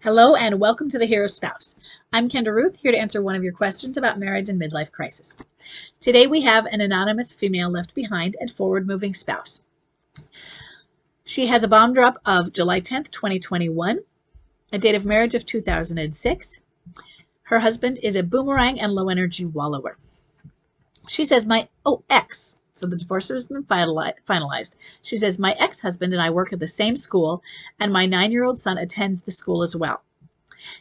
Hello and welcome to The Hero Spouse. I'm Kendra Ruth, here to answer one of your questions about marriage and midlife crisis. Today we have an anonymous female left behind and forward-moving spouse. She has a bomb drop of July 10th, 2021, a date of marriage of 2006. Her husband is a boomerang and low-energy wallower. She says, ex. So the divorce has been finalized. She says, my ex-husband and I work at the same school, and my 9-year-old son attends the school as well.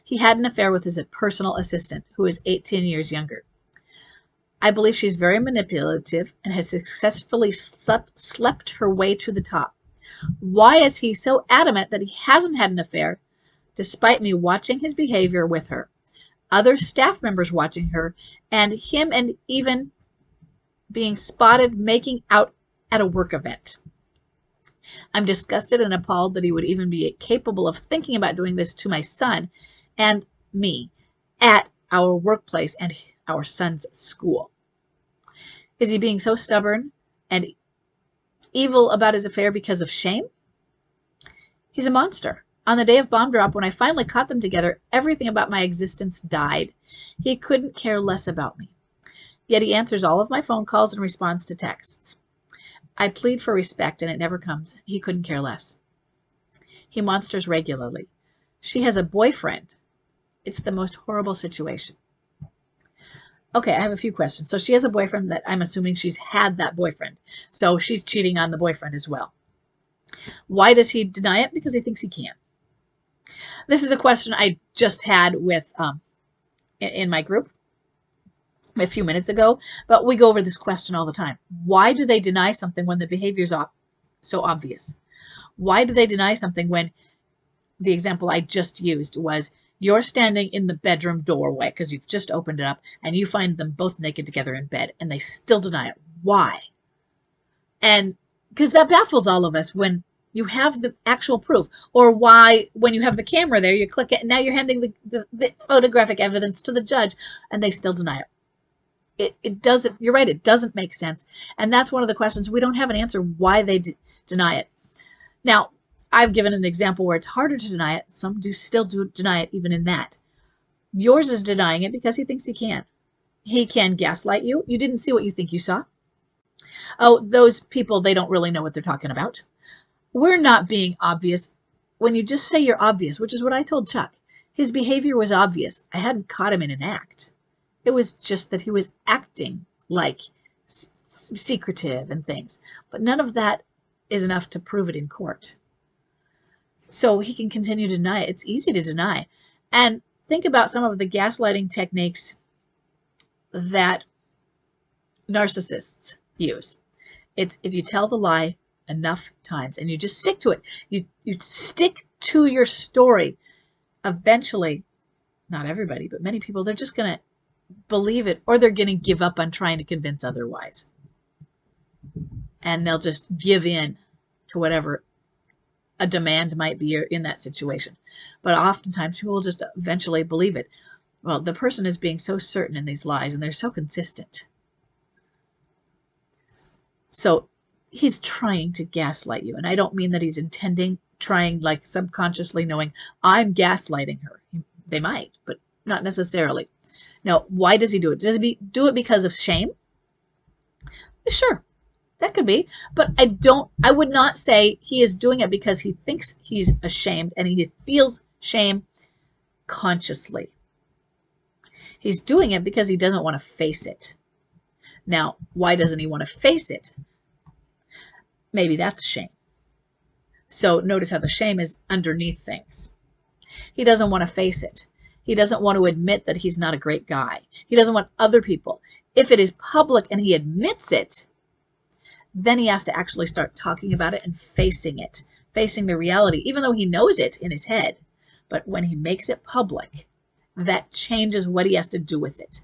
He had an affair with his personal assistant, who is 18 years younger. I believe she's very manipulative and has successfully slept her way to the top. Why is he so adamant that he hasn't had an affair, despite me watching his behavior with her, other staff members watching her, and him and even being spotted making out at a work event? I'm disgusted and appalled that he would even be capable of thinking about doing this to my son and me at our workplace and our son's school. Is he being so stubborn and evil about his affair because of shame? He's a monster. On the day of bomb drop, when I finally caught them together, everything about my existence died. He couldn't care less about me. Yet he answers all of my phone calls and responds to texts. I plead for respect and it never comes. He couldn't care less. He monsters regularly. She has a boyfriend. It's the most horrible situation. Okay, I have a few questions. So she has a boyfriend that I'm assuming she's had that boyfriend. So she's cheating on the boyfriend as well. Why does he deny it? Because he thinks he can. This is a question I just had with in my group a few minutes ago, but we go over this question all the time. Why do they deny something when the behavior is so obvious? Why do they deny something when the example I just used was you're standing in the bedroom doorway because you've just opened it up and you find them both naked together in bed and they still deny it? Why? And because that baffles all of us when you have the actual proof, or why when you have the camera there, you click it and now you're handing the photographic evidence to the judge and they still deny it. It doesn't, you're right, it doesn't make sense. And that's one of the questions. We don't have an answer why they deny it. Now, I've given an example where it's harder to deny it. Some still deny it even in that. Yours is denying it because he thinks he can. He can gaslight you. You didn't see what you think you saw. Oh, those people, they don't really know what they're talking about. We're not being obvious. When you just say you're obvious, which is what I told Chuck, his behavior was obvious. I hadn't caught him in an act. It was just that he was acting like secretive and things. But none of that is enough to prove it in court. So he can continue to deny it. It's easy to deny. And think about some of the gaslighting techniques that narcissists use. It's if you tell the lie enough times and you just stick to it. You stick to your story. Eventually, not everybody, but many people, they're just going to believe it, or they're going to give up on trying to convince otherwise. And they'll just give in to whatever a demand might be in that situation. But oftentimes people will just eventually believe it. Well, the person is being so certain in these lies and they're so consistent. So he's trying to gaslight you. And I don't mean that he's trying like subconsciously knowing I'm gaslighting her. They might, but not necessarily. Now, why does he do it? Does he do it because of shame? Sure, that could be. But I would not say he is doing it because he thinks he's ashamed and he feels shame consciously. He's doing it because he doesn't want to face it. Now, why doesn't he want to face it? Maybe that's shame. So notice how the shame is underneath things. He doesn't want to face it. He doesn't want to admit that he's not a great guy. He doesn't want other people. If it is public and he admits it, then he has to actually start talking about it and facing it, facing the reality, even though he knows it in his head. But when he makes it public, that changes what he has to do with it.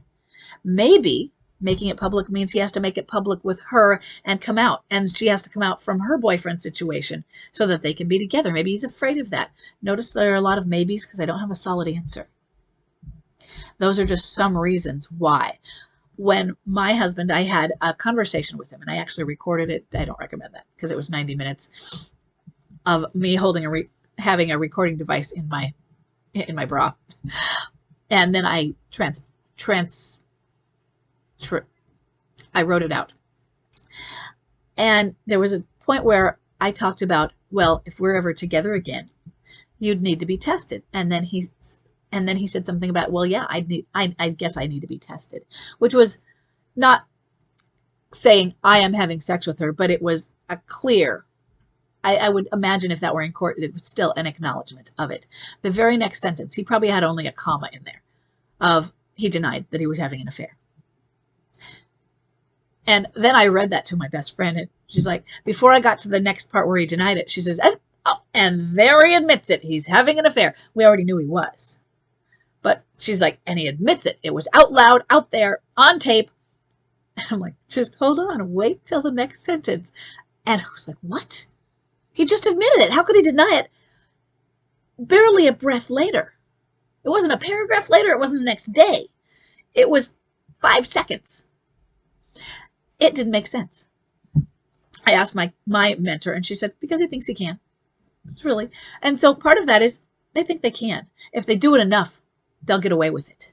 Maybe making it public means he has to make it public with her and come out, and she has to come out from her boyfriend situation so that they can be together. Maybe he's afraid of that. Notice there are a lot of maybes because I don't have a solid answer. Those are just some reasons why. When my husband, I had a conversation with him, and I actually recorded it. I don't recommend that because it was 90 minutes of me holding having a recording device in my in my bra. And then I I wrote it out. And there was a point where I talked about, well, if we're ever together again, you'd need to be tested. And then he said something about, well, yeah, I guess I need to be tested, which was not saying I am having sex with her, but it was a clear, I would imagine if that were in court, it was still an acknowledgement of it. The very next sentence, he probably had only a comma in there of he denied that he was having an affair. And then I read that to my best friend, and she's like, before I got to the next part where he denied it, she says, and there he admits it. He's having an affair. We already knew he was. But she's like, and he admits it. It was out loud, out there, on tape. And I'm like, just hold on. Wait till the next sentence. And I was like, what? He just admitted it. How could he deny it? Barely a breath later. It wasn't a paragraph later. It wasn't the next day. It was 5 seconds. It didn't make sense. I asked my mentor, and she said, because he thinks he can. It's really. And so part of that is they think they can. If they do it enough, they'll get away with it.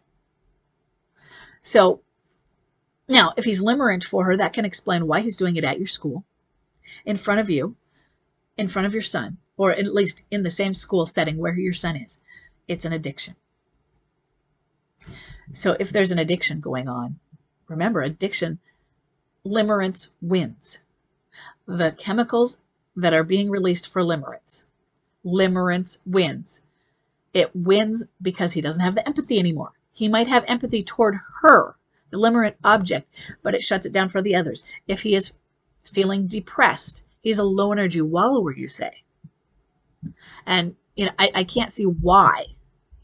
So now, if he's limerent for her, that can explain why he's doing it at your school, in front of you, in front of your son, or at least in the same school setting where your son is. It's an addiction. So if there's an addiction going on, remember, addiction, limerence wins. The chemicals that are being released for limerence wins. It wins because he doesn't have the empathy anymore. He might have empathy toward her, the limerent object, but it shuts it down for the others. If he is feeling depressed, he's a low energy wallower, you say. And I can't see why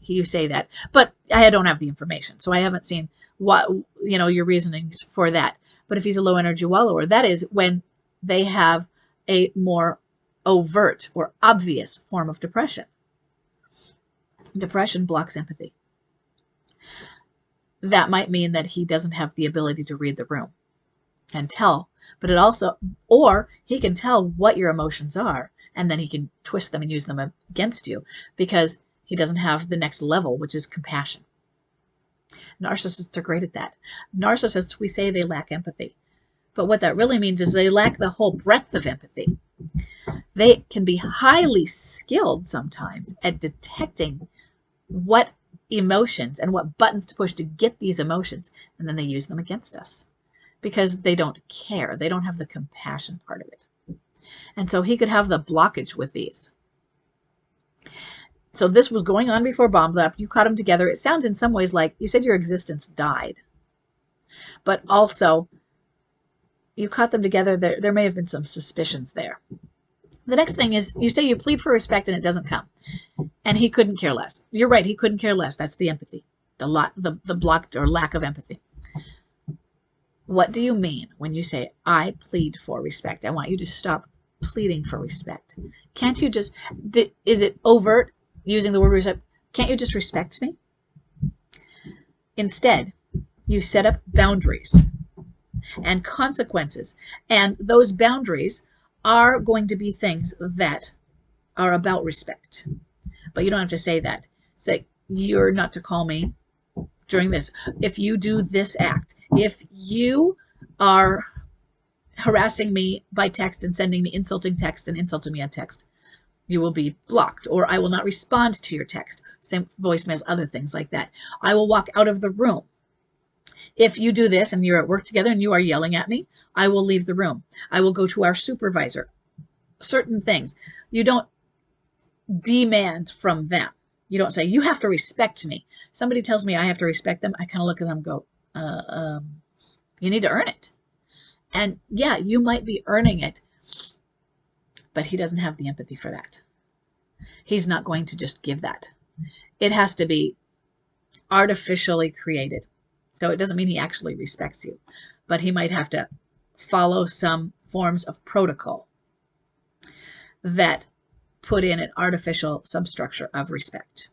you say that, but I don't have the information, so I haven't seen what your reasonings for that. But if he's a low energy wallower, that is when they have a more overt or obvious form of depression. Depression blocks empathy. That might mean that he doesn't have the ability to read the room and tell, but it also, or he can tell what your emotions are, and then he can twist them and use them against you because he doesn't have the next level, which is compassion. Narcissists are great at that. Narcissists, we say they lack empathy, but what that really means is they lack the whole breadth of empathy. They can be highly skilled sometimes at detecting what emotions and what buttons to push to get these emotions, and then they use them against us because they don't care. They don't have the compassion part of it. And so he could have the blockage with these. So this was going on before Bomb Lab. You caught them together. It sounds in some ways like you said your existence died, but also you caught them together. There may have been some suspicions there. The next thing is you say you plead for respect and it doesn't come. And he couldn't care less. You're right. He couldn't care less. That's the empathy, the blocked or lack of empathy. What do you mean when you say, I plead for respect? I want you to stop pleading for respect. Can't you just, is it overt using the word respect? Can't you just respect me? Instead, you set up boundaries and consequences. And those boundaries are going to be things that are about respect. But you don't have to say that. Say, you're not to call me during this. If you do this act, if you are harassing me by text and sending me insulting texts and insulting me on text, you will be blocked, or I will not respond to your text. Same voicemails, other things like that. I will walk out of the room. If you do this and you're at work together and you are yelling at me, I will leave the room. I will go to our supervisor. Certain things. You don't demand from them. You don't say, you have to respect me. Somebody tells me I have to respect them. I kind of look at them and go, you need to earn it. And yeah, you might be earning it, but he doesn't have the empathy for that. He's not going to just give that. It has to be artificially created. So it doesn't mean he actually respects you, but he might have to follow some forms of protocol that put in an artificial substructure of respect.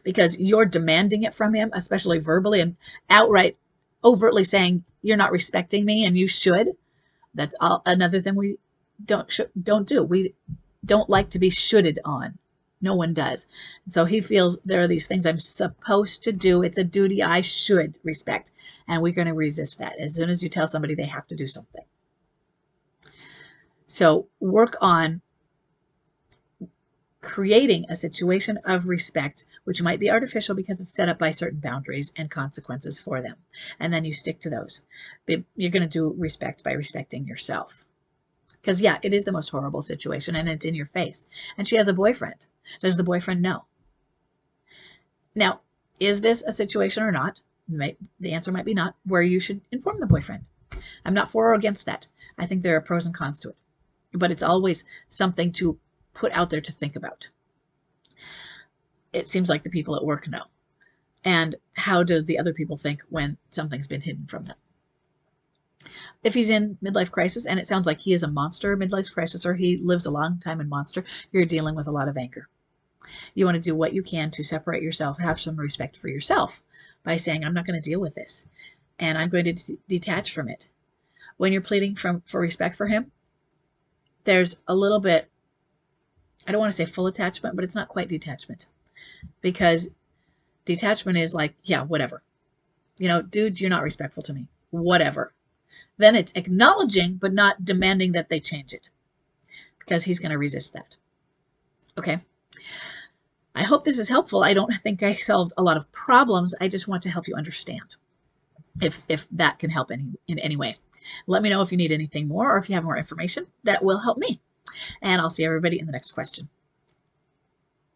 Because you're demanding it from him, especially verbally and outright, overtly saying, you're not respecting me and you should. That's another thing we don't do. We don't like to be shoulded on. No one does. And so he feels there are these things I'm supposed to do. It's a duty I should respect. And we're going to resist that. As soon as you tell somebody they have to do something. So work on creating a situation of respect, which might be artificial because it's set up by certain boundaries and consequences for them. And then you stick to those. You're going to do respect by respecting yourself. Because, yeah, it is the most horrible situation, and it's in your face. And she has a boyfriend. Does the boyfriend know? Now, is this a situation or not? The answer might be not, where you should inform the boyfriend. I'm not for or against that. I think there are pros and cons to it. But it's always something to put out there to think about. It seems like the people at work know. And how do the other people think when something's been hidden from them? If he's in midlife crisis, and it sounds like he is a monster midlife crisis, or he lives a long time in monster, you're dealing with a lot of anger. You want to do what you can to separate yourself, have some respect for yourself by saying, I'm not going to deal with this, and I'm going to detach from it. When you're pleading for respect for him, there's a little bit, I don't want to say full attachment, but it's not quite detachment. Because detachment is like, yeah, whatever. You know, dude, you're not respectful to me. Whatever. Then it's acknowledging, but not demanding that they change it. Because he's going to resist that. Okay. I hope this is helpful. I don't think I solved a lot of problems. I just want to help you understand. If that can help in any way. Let me know if you need anything more or if you have more information that will help me. And I'll see everybody in the next question.